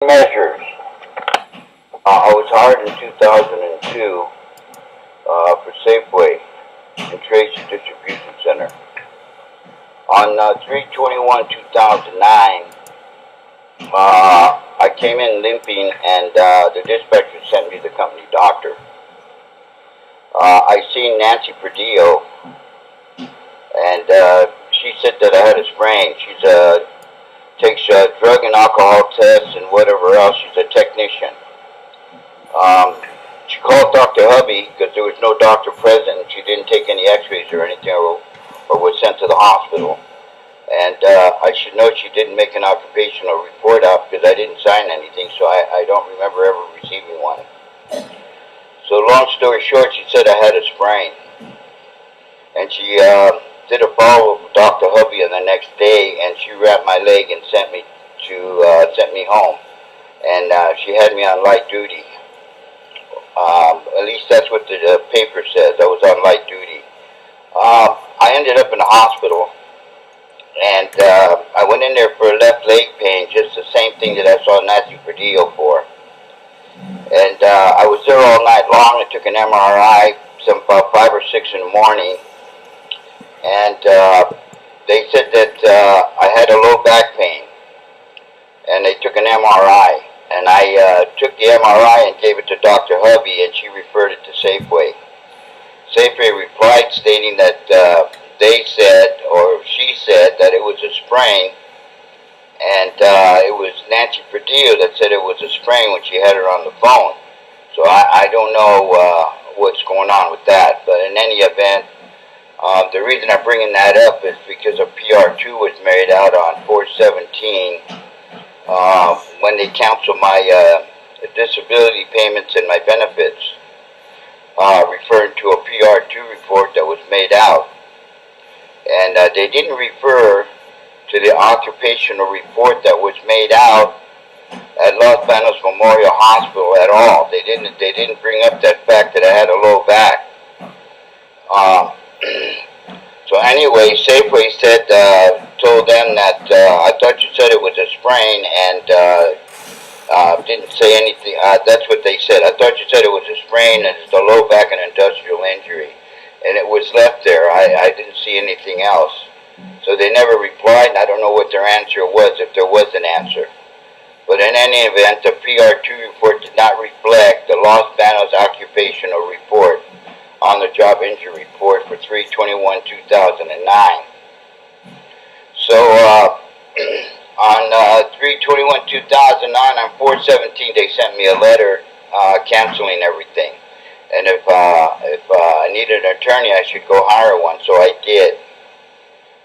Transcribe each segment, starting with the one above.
Measures. I was hired in 2002 for Safeway and Tracy Distribution Center. On 3/21/2009, I came in limping, and the dispatcher sent me the company doctor. I seen Nancy Perdillo, and she said that I had a sprain. She's takes drug and alcohol tests and whatever else. She's a technician. She called Dr. Hubby because there was no doctor present. She didn't take any x-rays or anything, or was sent to the hospital. And I should note she didn't make an occupational report out because I didn't sign anything, so I don't remember ever receiving one. So long story short, she said I had a sprain. And she did a follow-up with Dr. Hubby the next day, and she wrapped my leg and sent me home. And she had me on light duty. At least that's what the paper says. I was on light duty. I ended up in the hospital, and I went in there for a left leg pain, just the same thing that I saw Nancy Perdillo for. And I was there all night long. I took an MRI, about 5 or 6 in the morning, and they said that I had a low back pain, and they took an MRI. And I took the MRI and gave it to Dr. Hubby, and she referred it to Safeway. Safeway replied stating that they said, or she said, that it was a sprain, and it was Nancy Perdillo that said it was a sprain when she had her on the phone. So I don't know what's going on with that, but in any event, the reason I'm bringing that up is because a PR2 was made out on 4/17 when they canceled my disability payments and my benefits, referring to a PR2 report that was made out. And they didn't refer to the occupational report that was made out at Los Banos Memorial Hospital at all. They didn't bring up that fact that I had a low back. So anyway, Safeway said, told them that I thought you said it was a sprain, and didn't say anything. That's what they said. I thought you said it was a sprain, and it's a low back and industrial injury, and it was left there. I didn't see anything else. So they never replied, and I don't know what their answer was, if there was an answer. But in any event, the PR2 report did not reflect the Los Banos occupational report on the job injury report for 3/21/2009. So on 3/21/2009, on 4/17, they sent me a letter canceling everything, and if I needed an attorney, I should go hire one. So I did.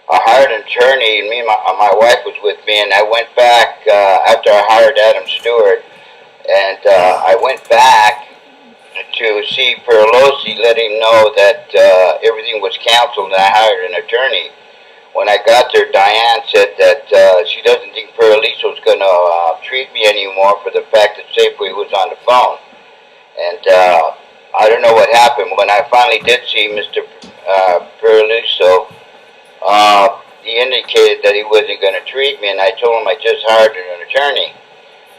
I hired an attorney, and my wife was with me, and I went back after I hired Adam Stewart, and I went back to see Perlosi, let him know that everything was canceled, and I hired an attorney. When I got there, Diane said that she doesn't think Perlosi was going to treat me anymore for the fact that Safeway was on the phone. And I don't know what happened. When I finally did see Mr. Perlosi, he indicated that he wasn't going to treat me, and I told him I just hired an attorney.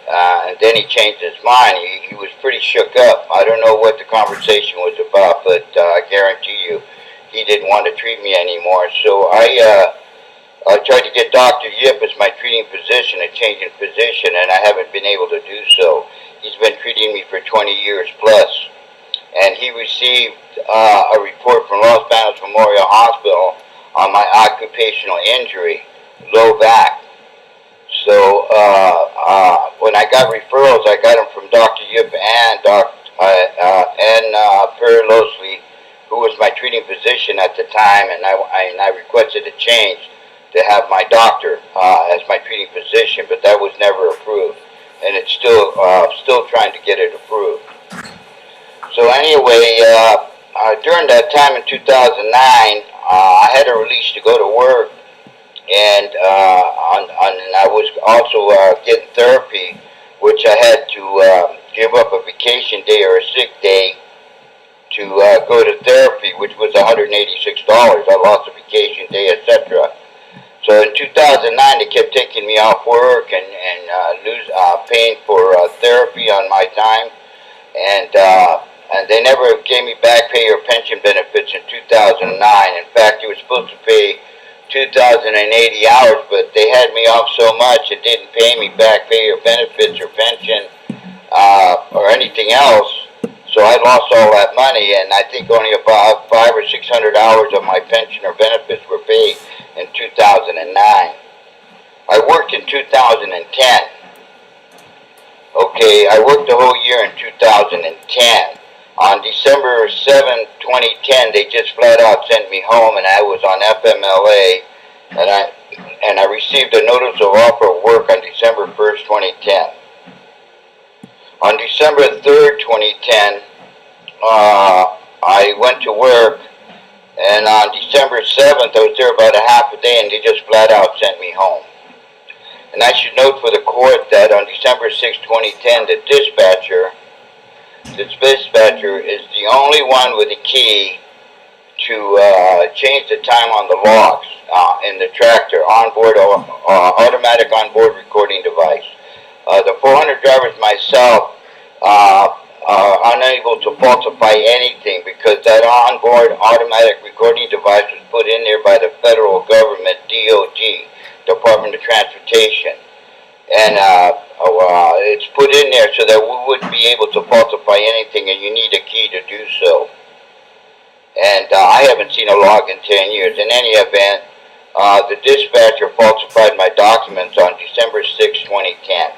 And then he changed his mind. He was pretty shook up. I don't know what the conversation was about, but I guarantee you he didn't want to treat me anymore. So I tried to get Dr. Yip as my treating physician, a change in physician, and I haven't been able to do so. He's been treating me for 20 years plus. And he received a report from Los Banos Memorial Hospital on my occupational injury, low back. So when I got referrals, I got them from Dr. Yip and Perlosi, who was my treating physician at the time, and I requested a change to have my doctor as my treating physician, but that was never approved, and it's still trying to get it approved. So anyway, during that time in 2009, I had a release to go to work. And I was also getting therapy, which I had to give up a vacation day or a sick day to go to therapy, which was $186. I lost a vacation day, etc. So in 2009, they kept taking me off work and paying for therapy on my time, and they never gave me back pay or pension benefits in 2009. In fact, you were supposed to pay 2,080 hours, but they had me off so much it didn't pay me back pay or benefits or pension or anything else. So I lost all that money, and I think only about 500 or 600 hours of my pension or benefits were paid in 2009. I worked in 2010. Okay, I worked the whole year in 2010. On December 7, 2010, they just flat out sent me home, and I was on FMLA, and I received a notice of offer of work on December 1st, 2010. On December 3rd, 2010, I went to work, and on December 7th, I was there about a half a day, and they just flat out sent me home. And I should note for the court that on December 6, 2010, the dispatcher is the only one with a key to change the time on the logs in the tractor, automatic onboard recording device. The 400 drivers myself are unable to falsify anything because that onboard automatic recording device was put in there by the federal government, DOT, Department of Transportation. And it's put in there so that we wouldn't be able to falsify anything, and you need a key to do so. And I haven't seen a log in 10 years. In any event, the dispatcher falsified my documents on December 6, 2010.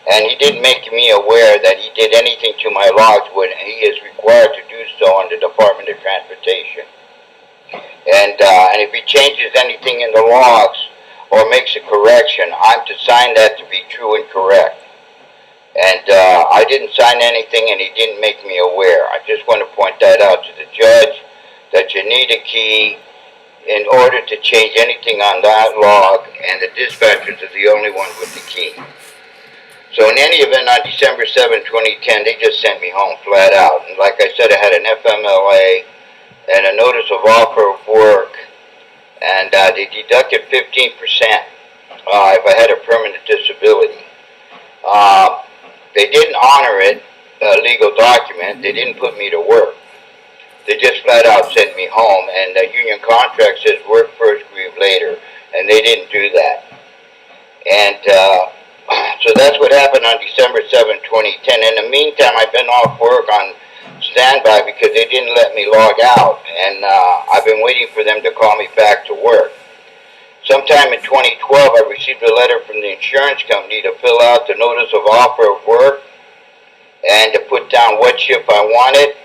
And he didn't make me aware that he did anything to my logs when he is required to do so under the Department of Transportation. And if he changes anything in the logs or makes a correction, I'm to sign that to be true and correct. And I didn't sign anything, and he didn't make me aware. I just want to point that out to the judge, that you need a key in order to change anything on that log, and the dispatchers are the only one with the key. So in any event, on December 7, 2010, they just sent me home flat out. And like I said, I had an FMLA and a notice of offer of work, and they deducted 15% if I had a permanent disability. They didn't honor it, a legal document. They didn't put me to work. They just flat out sent me home, and the union contract says work first, grieve later, and they didn't do that. And so that's what happened on December 7, 2010. In the meantime, I've been off work on standby because they didn't let me log out, and I've been waiting for them to call me back to work. Sometime in 2012, I received a letter from the insurance company to fill out the notice of offer of work and to put down what shift I wanted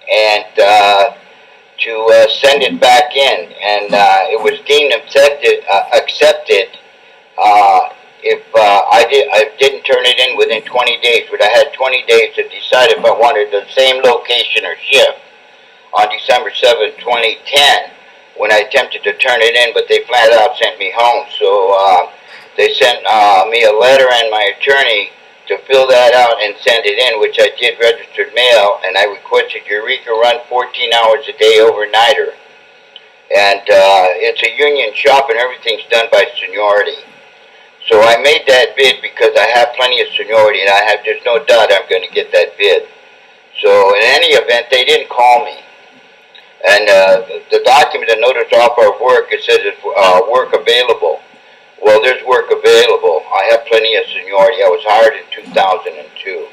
and to send it back in. And it was deemed accepted if I didn't turn it in within 20 days, but I had 20 days to decide if I wanted the same location or shift. On December 7, 2010, when I attempted to turn it in, but they flat out sent me home. So they sent me a letter and my attorney to fill that out and send it in, which I did registered mail, and I requested Eureka run 14 hours a day overnighter. And it's a union shop and everything's done by seniority. So I made that bid because I have plenty of seniority, and there's no doubt I'm going to get that bid. So in any event, they didn't call me. And the document, the notice offer of work, it says it's work available. Well, there's work available. I have plenty of seniority. I was hired in 2002.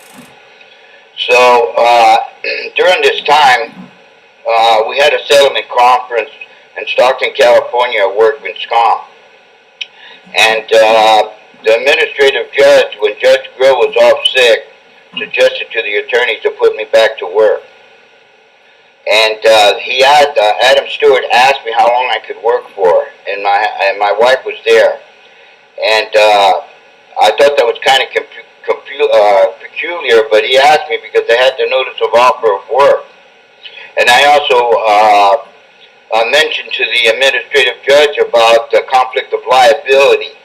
So during this time, we had a settlement conference in Stockton, California, at Workman's Comp. And the administrative judge, when Judge Grill was off sick, suggested to the attorney to put me back to work. And Adam Stewart asked me how long I could work for, and my wife was there. And I thought that was kind of peculiar, but he asked me because I had the notice of offer of work. And I also mentioned to the administrative judge about the conflict of liability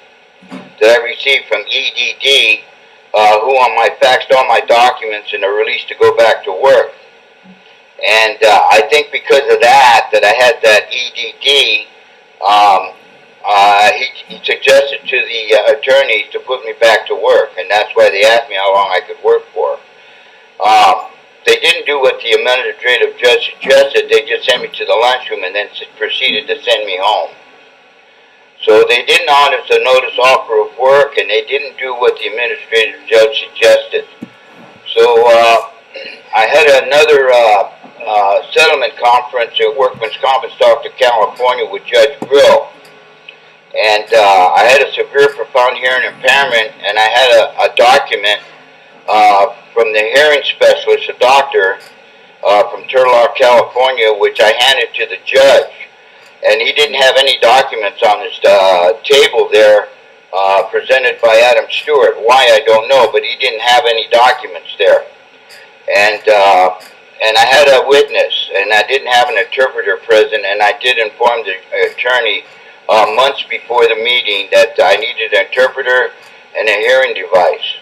that I received from EDD, who I faxed all my documents and a release to go back to work. And I think because of that I had that EDD, he suggested to the attorneys to put me back to work, and that's why they asked me how long I could work for. They didn't do what the administrative judge suggested. They just sent me to the lunchroom and then proceeded to send me home. So they didn't honor the notice offer of work, and they didn't do what the administrative judge suggested. So I had another settlement conference at Workman's Compensation, California, with Judge Grill. And I had a severe profound hearing impairment, and I had a document from the hearing specialist, a doctor from Turlock, California, which I handed to the judge. And he didn't have any documents on his table there presented by Adam Stewart. Why, I don't know, but he didn't have any documents there. And I had a witness, and I didn't have an interpreter present, and I did inform the attorney months before the meeting that I needed an interpreter and a hearing device.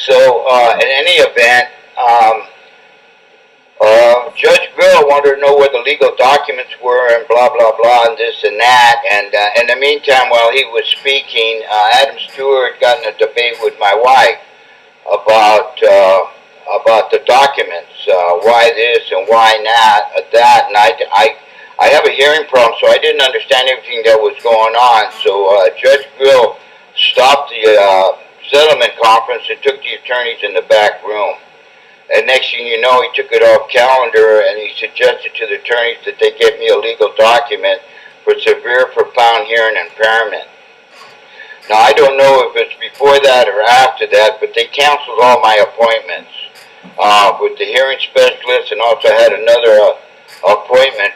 So, in any event, Judge Grill wanted to know where the legal documents were and blah, blah, blah, and this and that. And in the meantime, while he was speaking, Adam Stewart got in a debate with my wife about the documents, why this and why not that. And I have a hearing problem, so I didn't understand everything that was going on. So Judge Grill stopped the settlement conference and took the attorneys in the back room. And next thing you know, he took it off calendar, and he suggested to the attorneys that they get me a legal document for severe profound hearing impairment. Now, I don't know if it's before that or after that, but they canceled all my appointments with the hearing specialist, and also had another appointment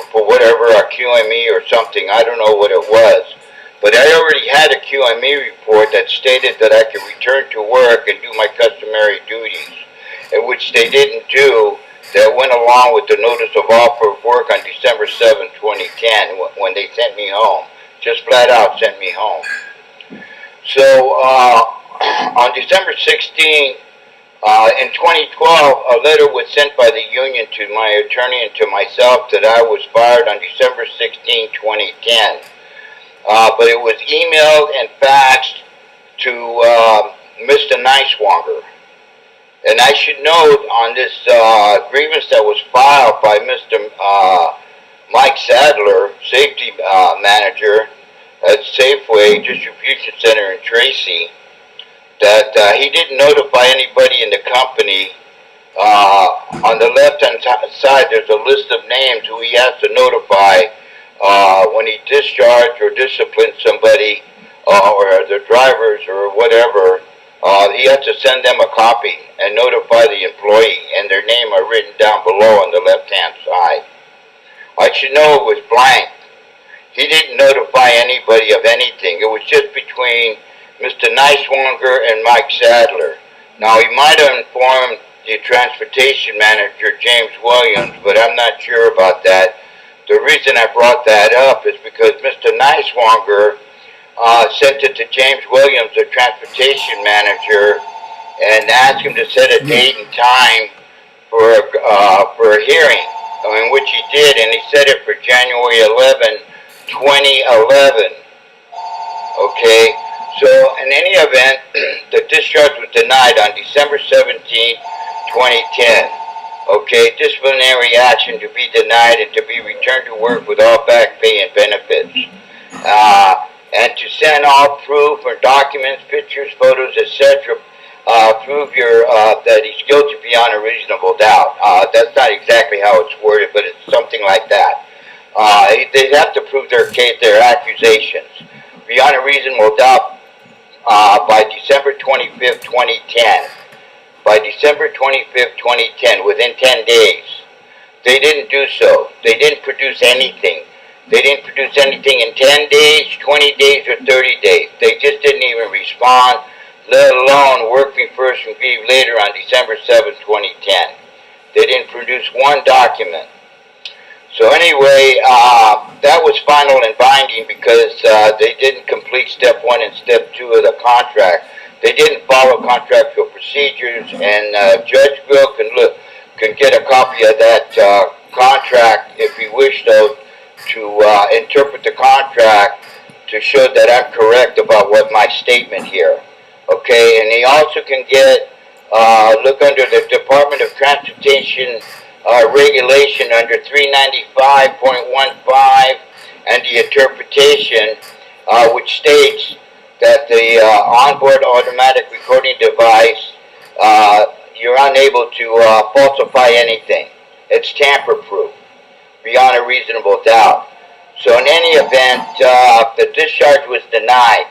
for whatever, a QME or something. I don't know what it was. But I already had a QME report that stated that I could return to work and do my customary duties, in which they didn't do, that went along with the notice of offer of work on December 7, 2010, when they sent me home. Just flat out sent me home. So on December 16, in 2012, a letter was sent by the union to my attorney and to myself that I was fired on December 16, 2010. But it was emailed and faxed to Mr. Niswanger. And I should note on this grievance that was filed by Mr. Mike Sadler, safety manager at Safeway Distribution Center in Tracy, that he didn't notify anybody in the company. On the left-hand side, there's a list of names who he has to notify when he discharged or disciplined somebody, or the drivers or whatever. He has to send them a copy and notify the employee, and their name are written down below on the left-hand side. I should know it was blank. He didn't notify anybody of anything. It was just between Mr. Niswanger and Mike Sadler. Now, he might have informed the transportation manager, James Williams, but I'm not sure about that. The reason I brought that up is because Mr. Niswanger sent it to James Williams, the transportation manager, and asked him to set a date and time for a hearing, in which he did, and he set it for January 11, 2011. Okay, so in any event, the discharge was denied on December 17, 2010. Okay, disciplinary action to be denied and to be returned to work with all back pay and benefits. And to send all proof or documents, pictures, photos, etc. Prove that he's guilty beyond a reasonable doubt. That's not exactly how it's worded, but it's something like that. They have to prove their accusations beyond a reasonable doubt by December 25th, 2010. By December 25th, 2010, within 10 days. They didn't do so. They didn't produce anything. They didn't produce anything in 10 days, 20 days, or 30 days. They just didn't even respond, let alone work me first and grieve later on December 7, 2010. They didn't produce one document. So anyway, that was final and binding because they didn't complete step 1 and step 2 of the contract. They didn't follow contractual procedures, and Judge Grill can get a copy of that contract if he wished, though, to interpret the contract to show that I'm correct about what my statement here. Okay, and he also can get, look under the Department of Transportation regulation under 395.15 and the interpretation, which states that the onboard automatic recording device, you're unable to falsify anything. It's tamper-proof beyond a reasonable doubt. So in any event, the discharge was denied,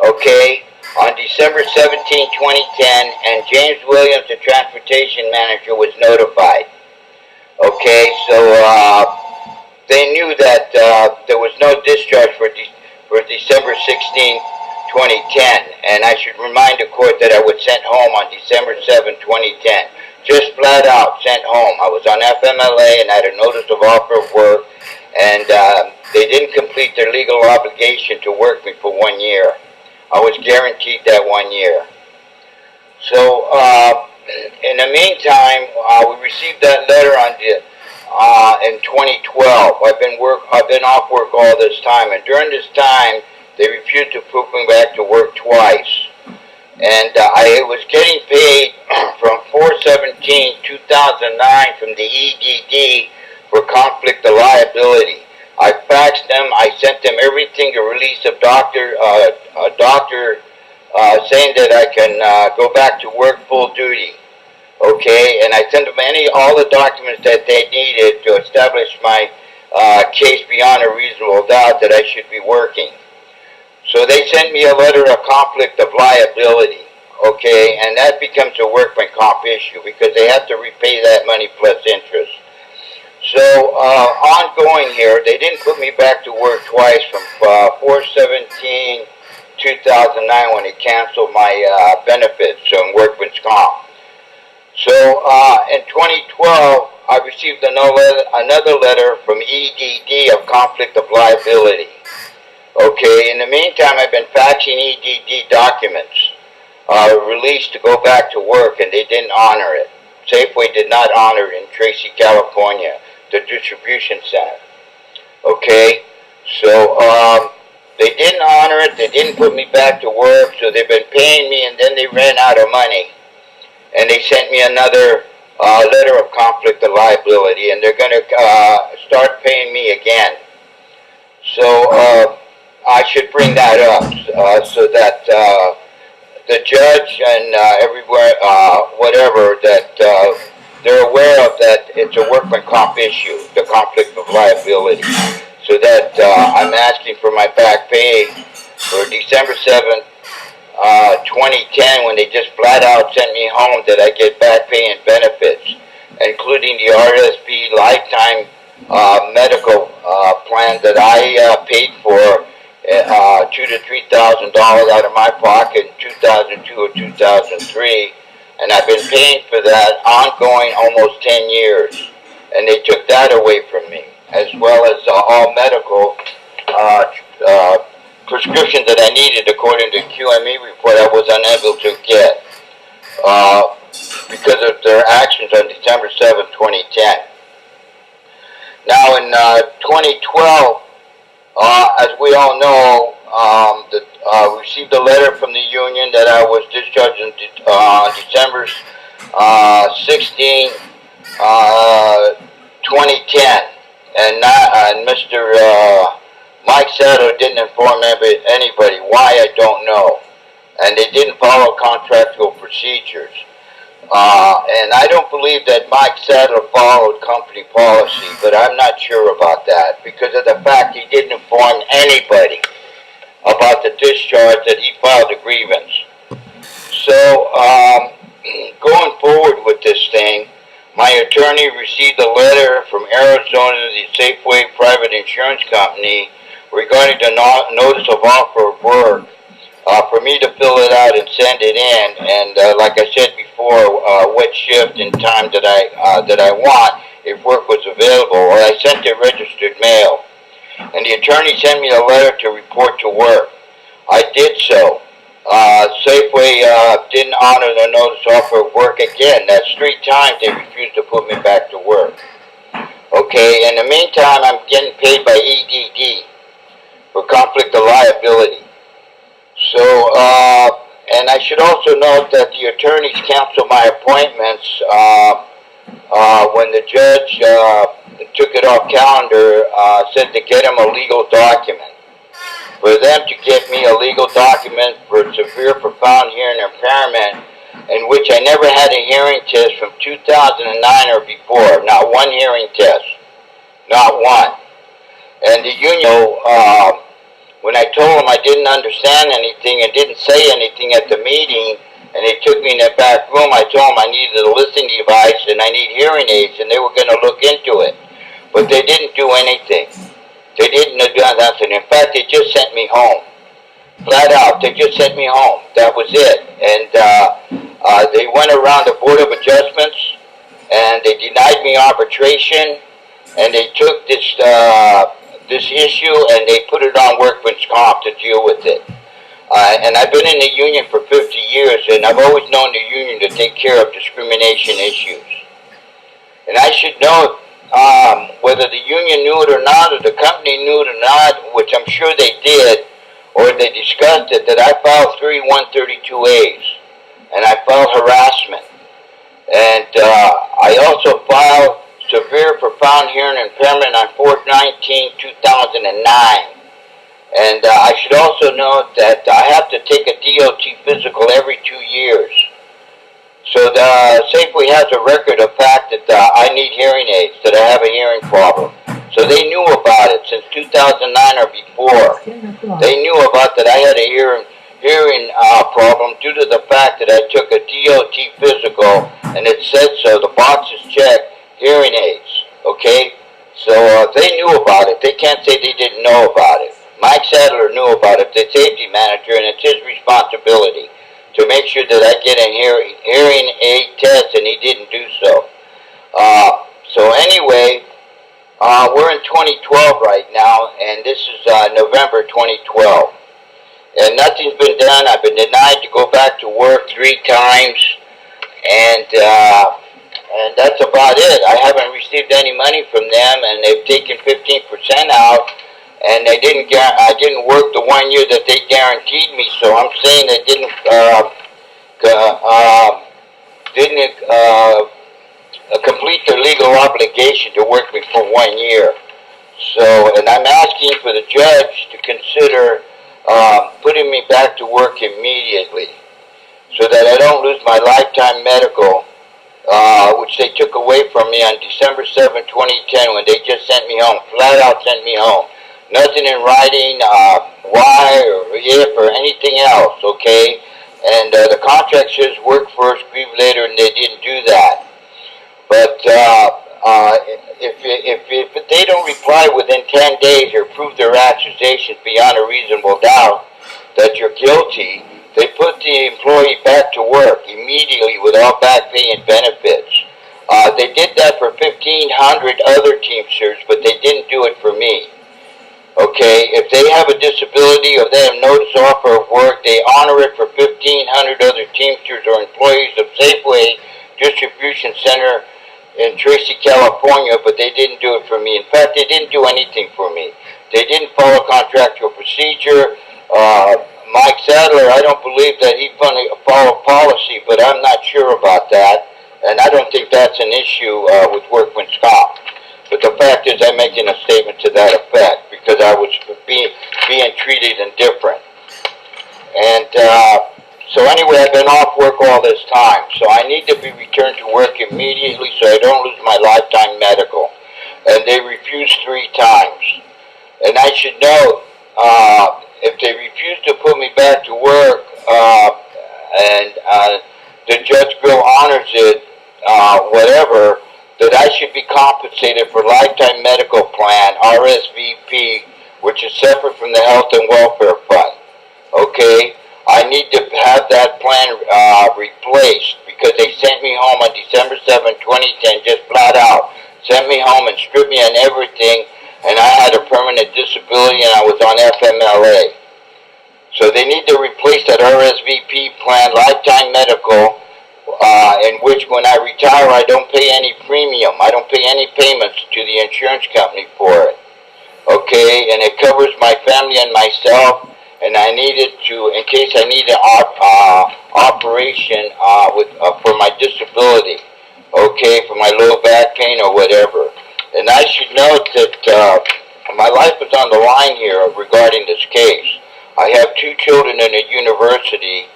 okay, on December 17, 2010, and James Williams, the transportation manager, was notified. Okay, so they knew that there was no discharge for December 16, 2010, and I should remind the court that I was sent home on December 7, 2010. Just flat out sent home. I was on FMLA and had a notice of offer of work, and they didn't complete their legal obligation to work me for 1 year. I was guaranteed that 1 year. So in the meantime, we received that letter on in 2012. I've been off work all this time, and during this time, they refused to put me back to work twice. And I was getting paid from 4/17/2009 from the EDD for conflict of liability. I faxed them. I sent them everything, a release of a doctor saying that I can go back to work full duty. Okay, and I sent them all the documents that they needed to establish my case beyond a reasonable doubt that I should be working. So they sent me a letter of conflict of liability, okay, and that becomes a workman comp issue because they have to repay that money plus interest. So ongoing here, they didn't put me back to work twice from 4/17/2009 when they canceled my benefits on workman's comp. So in 2012, I received another letter from EDD of conflict of liability. Okay, in the meantime, I've been faxing EDD documents, released to go back to work, and they didn't honor it. Safeway did not honor it in Tracy, California, the distribution center. Okay, so they didn't honor it, they didn't put me back to work, so they've been paying me, and then they ran out of money. And they sent me another letter of conflict of liability, and they're going to start paying me again. So I should bring that up so that the judge and everywhere, whatever, that they're aware of that it's a workman comp issue, the conflict of liability. So that I'm asking for my back pay for December 7th, 2010, when they just flat out sent me home, that I get back pay and benefits, including the RSP lifetime medical plan that I paid for $2,000 to $3,000 out of my pocket in 2002 or 2003, and I've been paying for that ongoing almost 10 years, and they took that away from me, as well as all medical prescription that I needed according to QME report I was unable to get because of their actions on December 7, 2010. Now in 2012, as we all know, received a letter from the union that I was discharged on December 16, 2010, and Mr. Mike Sato didn't inform anybody. Why, I don't know. And they didn't follow contractual procedures. And I don't believe that Mike Sato followed company policy, but I'm not sure about that because of the fact he didn't inform anybody about the discharge that he filed a grievance. So, going forward with this thing, my attorney received a letter from Arizona, the Safeway Private Insurance Company, regarding the notice of offer of work, for me to fill it out and send it in, and like I said before, what shift and time that I want, if work was available, or I sent it registered mail. And the attorney sent me a letter to report to work. I did so. Safeway didn't honor the notice of offer of work again. That's 3 times they refused to put me back to work. Okay, in the meantime, I'm getting paid by EDD for conflict of liability. So, and I should also note that the attorneys cancel my appointments when the judge took it off calendar, said to get him a legal document. For them to get me a legal document for severe profound hearing impairment, in which I never had a hearing test from 2009 or before, not one hearing test, not one. And the union, when I told them I didn't understand anything and didn't say anything at the meeting, and they took me in the back room, I told them I needed a listening device and I need hearing aids, and they were going to look into it. But they didn't do anything. They didn't do nothing. In fact, they just sent me home. Flat out, they just sent me home. That was it. And they went around the Board of Adjustments, and they denied me arbitration, and they took this issue and they put it on workman's comp to deal with it. And I've been in the union for 50 years, and I've always known the union to take care of discrimination issues. And I should know, whether the union knew it or not, or the company knew it or not, which I'm sure they did, or they discussed it, that I filed 3 132As, and I filed harassment. And I also filed severe profound hearing impairment on 4/19/2009. And I should also note that I have to take a DOT physical every 2 years. So Safeway has a record of fact that I need hearing aids, that I have a hearing problem. So they knew about it since 2009 or before. They knew about that I had a hearing problem due to the fact that I took a DOT physical and it said so. The box is checked, hearing aids. Okay? So they knew about it. They can't say they didn't know about it. Mike Sadler knew about it, the safety manager, and it's his responsibility to make sure that I get a hearing aid test, and he didn't do so. So anyway, we're in 2012 right now, and this is November 2012. And nothing's been done. I've been denied to go back to work 3 times, and that's about it. I haven't received any money from them, and they've taken 15% out. And I didn't work the 1 year that they guaranteed me, so I'm saying they didn't complete their legal obligation to work me for 1 year. So, and I'm asking for the judge to consider putting me back to work immediately, so that I don't lose my lifetime medical, which they took away from me on December 7, 2010, when they just sent me home, flat out sent me home. Nothing in writing, why or if or anything else, okay? And the contract says work first, grieve later, and they didn't do that. But if they don't reply within 10 days or prove their accusations beyond a reasonable doubt that you're guilty, they put the employee back to work immediately with all back pay and benefits. They did that for 1,500 other Teamsters, but they didn't do it for me. Okay, if they have a disability or they have notice offer of work, they honor it for 1,500 other Teamsters or employees of Safeway Distribution Center in Tracy, California, but they didn't do it for me. In fact, they didn't do anything for me. They didn't follow contractual procedure. Mike Sadler, I don't believe that he followed policy, but I'm not sure about that, and I don't think that's an issue with workman's comp. But the fact is, I'm making a statement to that effect because I was being treated indifferent. And so anyway, I've been off work all this time, so I need to be returned to work immediately so I don't lose my lifetime medical. And they refused 3 times. And I should note, if they refuse to put me back to work, and the Judge Bill honors it, whatever, that I should be compensated for lifetime medical plan, RSVP, which is separate from the Health and Welfare Fund. Okay? I need to have that plan replaced because they sent me home on December 7, 2010, just flat out. Sent me home and stripped me on everything, and I had a permanent disability and I was on FMLA. So they need to replace that RSVP plan, lifetime medical, in which when I retire, I don't pay any premium. I don't pay any payments to the insurance company for it. okay, and it covers my family and myself, and I needed to, in case I need an operation for my disability, okay, for my low back pain or whatever. And I should note that my life is on the line here regarding this case. I have two children in a university,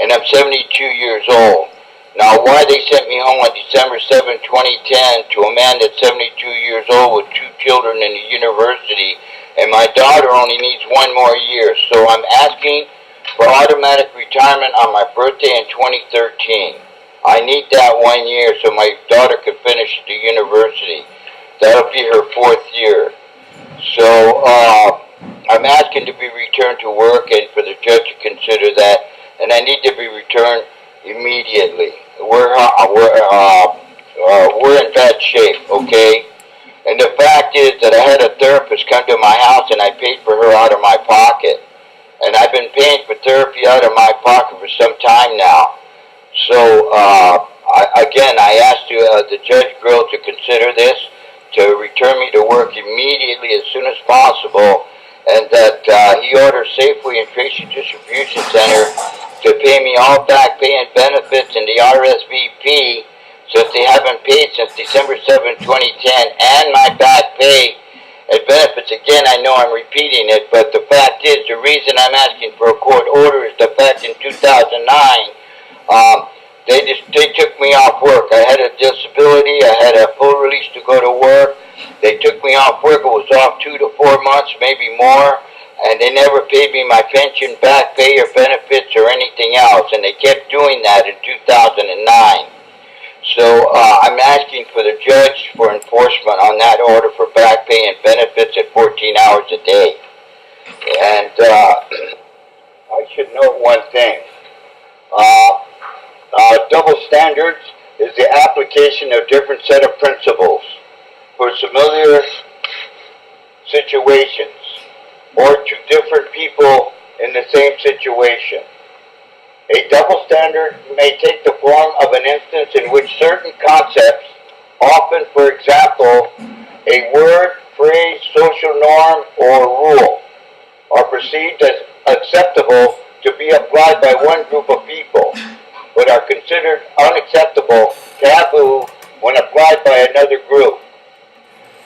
and I'm 72 years old. Now, why they sent me home on December 7, 2010 to a man that's 72 years old with two children in a university, and my daughter only needs one more year. So I'm asking for automatic retirement on my birthday in 2013. I need that 1 year so my daughter can finish the university. That'll be her 4th year. So I'm asking to be returned to work and for the judge to consider that, and I need to be returned immediately. We're in bad shape, okay? And the fact is that I had a therapist come to my house and I paid for her out of my pocket. And I've been paying for therapy out of my pocket for some time now. So, I asked the Judge Grill to consider this, to return me to work immediately as soon as possible, and that he orders Safeway and Tracy Distribution Center to pay me all back pay and benefits in the RSVP, since they haven't paid since December 7, 2010, and my back pay and benefits. Again, I know I'm repeating it, but the fact is, the reason I'm asking for a court order is the fact in 2009, they took me off work. I had a disability. I had a full release to go to work. They took me off work. It was off 2 to 4 months, maybe more, and they never paid me my pension, back pay, or benefits, or anything else, and they kept doing that in 2009. So I'm asking for the judge for enforcement on that order for back pay and benefits at 14 hours a day. And I should note one thing. Double standards is the application of different set of principles for similar situations or to different people in the same situation. A double standard may take the form of an instance in which certain concepts, often, for example, a word, phrase, social norm, or rule, are perceived as acceptable to be applied by one group of people, but are considered unacceptable, taboo, when applied by another group.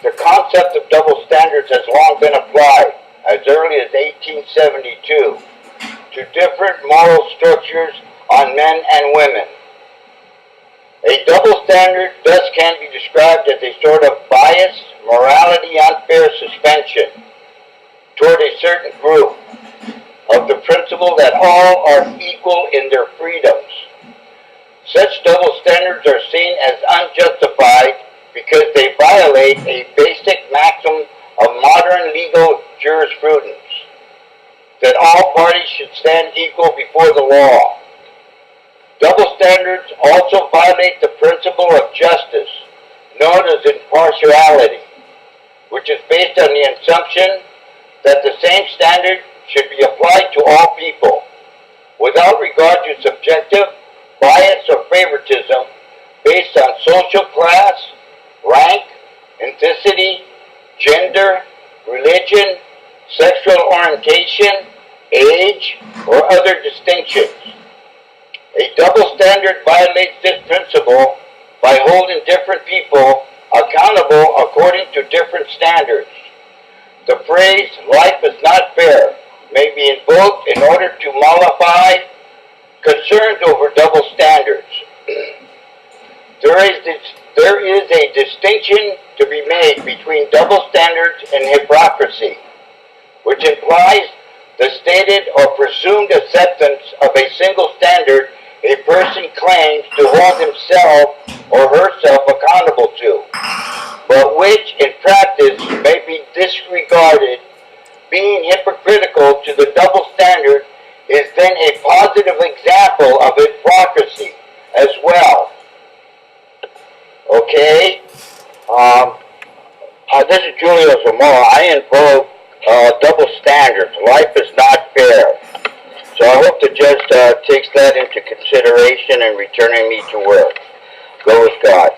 The concept of double standards has long been applied, as early as 1872, to different moral structures on men and women. A double standard thus can be described as a sort of biased, morality unfair suspension toward a certain group of the principle that all are equal in their freedoms. Such double standards are seen as unjustified because they violate a basic maxim of modern legal jurisprudence, that all parties should stand equal before the law. Double standards also violate the principle of justice, known as impartiality, which is based on the assumption that the same standard should be applied to all people, without regard to subjective bias or favoritism based on social class, rank, ethnicity, gender, religion, sexual orientation, age, or other distinctions. A double standard violates this principle by holding different people accountable according to different standards. The phrase, "life is not fair," may be invoked in order to mollify concerns over double standards. There is a distinction to be made between double standards and hypocrisy, which implies the stated or presumed acceptance of a single standard a person claims to hold himself or herself accountable to, but which in practice may be disregarded. Being hypocritical to the double standard is then a positive example of hypocrisy as well. Okay? This is Julio Zamora. I invoke double standards. Life is not fair. So I hope the judge takes that into consideration in returning me to work. Go with God.